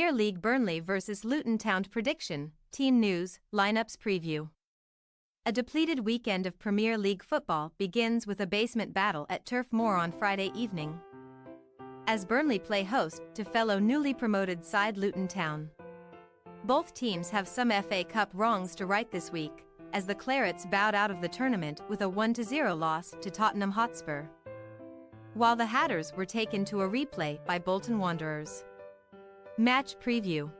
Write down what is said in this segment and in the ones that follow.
Premier League Burnley vs Luton Town prediction, team news, lineups preview. A depleted weekend of Premier League football begins with a basement battle at Turf Moor on Friday evening, as Burnley play host to fellow newly promoted side Luton Town. Both teams have some FA Cup wrongs to right this week, as the Clarets bowed out of the tournament with a 1-0 loss to Tottenham Hotspur, while the Hatters were taken to a replay by Bolton Wanderers. Match preview.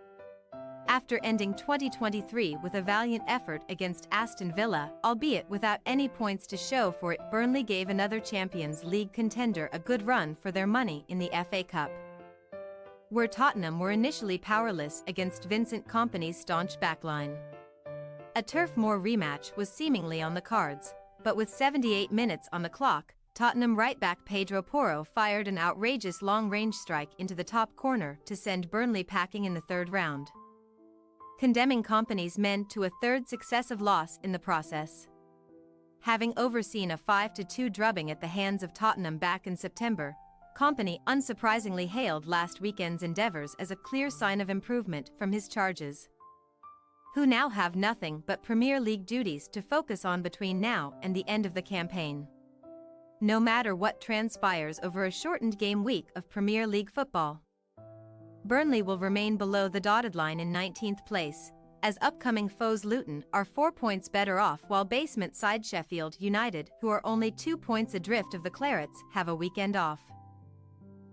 After ending 2023 with a valiant effort against Aston Villa, albeit without any points to show for it, Burnley gave another Champions League contender a good run for their money in the FA Cup, where Tottenham were initially powerless against Vincent Kompany's staunch backline. A Turf Moor rematch was seemingly on the cards, but with 78 minutes on the clock, Tottenham right-back Pedro Porro fired an outrageous long-range strike into the top corner to send Burnley packing in the third round, condemning Kompany's men to a third successive loss in the process. Having overseen a 5-2 drubbing at the hands of Tottenham back in September, Kompany unsurprisingly hailed last weekend's endeavours as a clear sign of improvement from his charges, who now have nothing but Premier League duties to focus on between now and the end of the campaign. No matter what transpires over a shortened game week of Premier League football, Burnley will remain below the dotted line in 19th place, as upcoming foes Luton are 4 points better off, while basement side Sheffield United, who are only 2 points adrift of the Clarets, have a weekend off.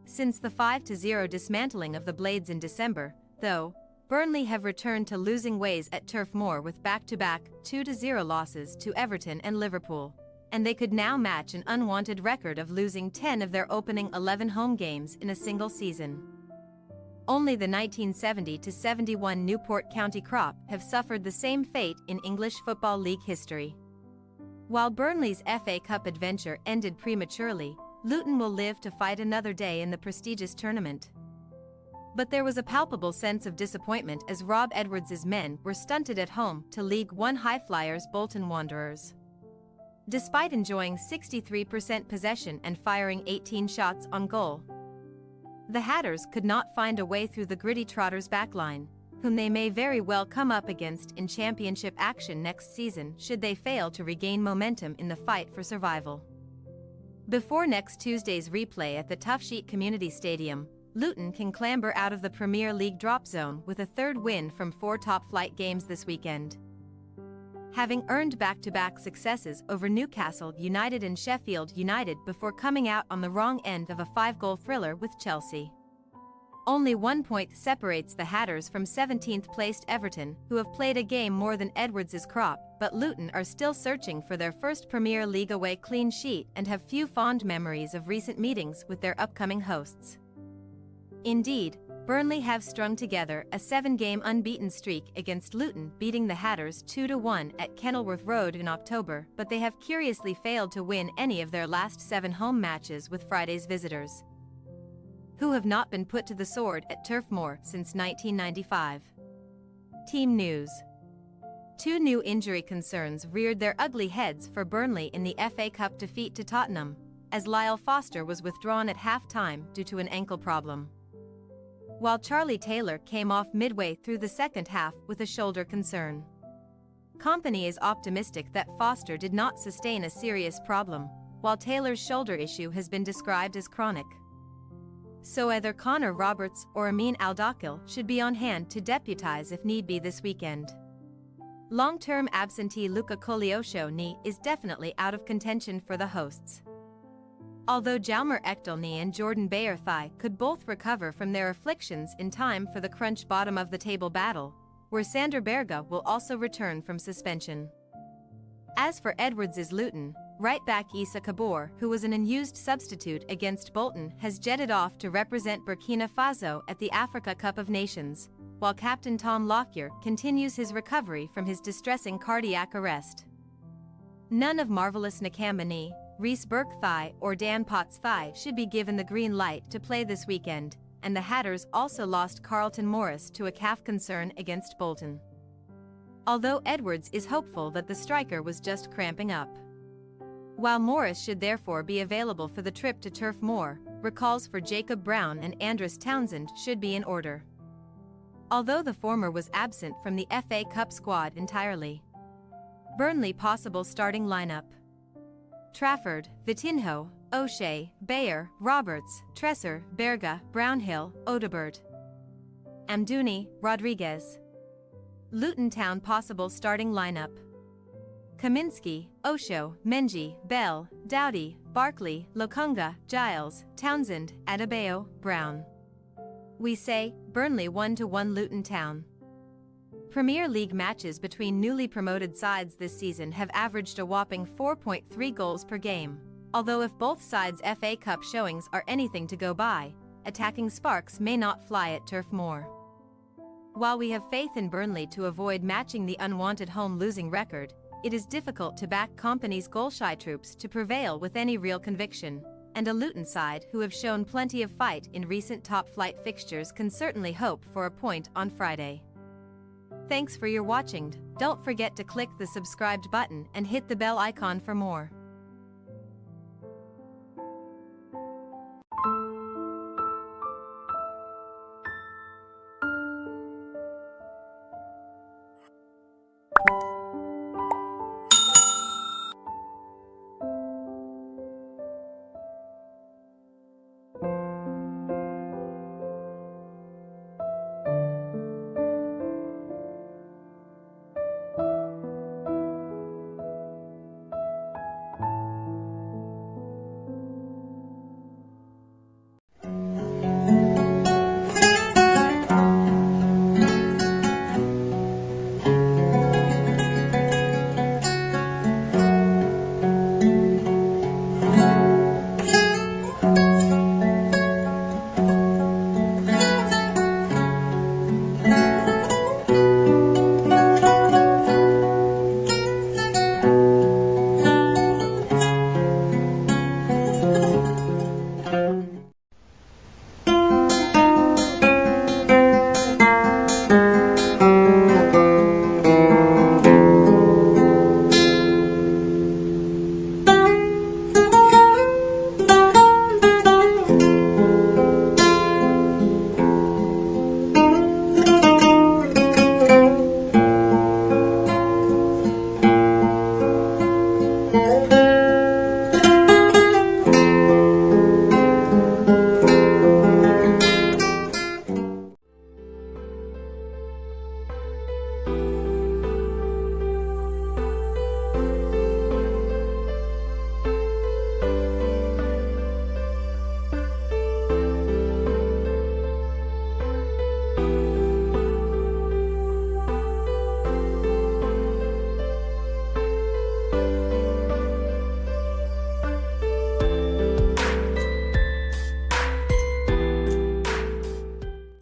Since the 5-0 dismantling of the Blades in December, though, Burnley have returned to losing ways at Turf Moor with back-to-back 2-0 losses to Everton and Liverpool, and they could now match an unwanted record of losing 10 of their opening 11 home games in a single season. Only the 1970-71 Newport County crop have suffered the same fate in English Football League history. While Burnley's FA Cup adventure ended prematurely, Luton will live to fight another day in the prestigious tournament. But there was a palpable sense of disappointment as Rob Edwards' men were stunted at home to League One high-flyers Bolton Wanderers. Despite enjoying 63% possession and firing 18 shots on goal, the Hatters could not find a way through the gritty Trotters' backline, whom they may very well come up against in championship action next season should they fail to regain momentum in the fight for survival. Before next Tuesday's replay at the Toughsheet Community Stadium, Luton can clamber out of the Premier League drop zone with a third win from 4 top-flight games this weekend, having earned back-to-back successes over Newcastle United and Sheffield United before coming out on the wrong end of a 5-goal thriller with Chelsea. Only 1 point separates the Hatters from 17th-placed Everton, who have played a game more than Edwards' crop, but Luton are still searching for their first Premier League away clean sheet and have few fond memories of recent meetings with their upcoming hosts. Indeed, Burnley have strung together a 7-game unbeaten streak against Luton, beating the Hatters 2-1 at Kenilworth Road in October, but they have curiously failed to win any of their last 7 home matches with Friday's visitors, who have not been put to the sword at Turf Moor since 1995. Team news. 2 new injury concerns reared their ugly heads for Burnley in the FA Cup defeat to Tottenham, as Lyle Foster was withdrawn at half-time due to an ankle problem, while Charlie Taylor came off midway through the second half with a shoulder concern. Kompany is optimistic that Foster did not sustain a serious problem, while Taylor's shoulder issue has been described as chronic. So either Connor Roberts or Amin Al-Dakil should be on hand to deputise if need be this weekend. Long-term absentee Luka Koleosho is definitely out of contention for the hosts, although Jalmer Ekdal and Jordan Bayer could both recover from their afflictions in time for the crunch bottom-of-the-table battle, where Sander Berge will also return from suspension. As for Edwards' Luton, right-back Issa Kabor, who was an unused substitute against Bolton, has jetted off to represent Burkina Faso at the Africa Cup of Nations, while captain Tom Lockyer continues his recovery from his distressing cardiac arrest. None of Marvellous Nakamba Reece Burke or Dan Potts should be given the green light to play this weekend, and the Hatters also lost Carlton Morris to a calf concern against Bolton, although Edwards is hopeful that the striker was just cramping up. While Morris should therefore be available for the trip to Turf Moor, recalls for Jacob Brown and Andros Townsend should be in order. although the former was absent from the FA Cup squad entirely. Burnley possible starting lineup: Trafford, Vitinho, O'Shea, Bayer, Roberts, Tresser, Berga, Brownhill, Odegaard, Amdouni, Rodriguez. Luton Town possible starting lineup: Kaminsky, Osho, Menji, Bell, Doughty, Barkley, Lokonga, Giles, Townsend, Adebayo, Brown. We say, Burnley 1-1 Luton Town. Premier League matches between newly promoted sides this season have averaged a whopping 4.3 goals per game, although if both sides' FA Cup showings are anything to go by, attacking sparks may not fly at Turf Moor. While we have faith in Burnley to avoid matching the unwanted home losing record, it is difficult to back company's goal-shy troops to prevail with any real conviction, and a Luton side who have shown plenty of fight in recent top-flight fixtures can certainly hope for a point on Friday. Thanks for your watching. Don't forget to click the subscribed button and hit the bell icon for more.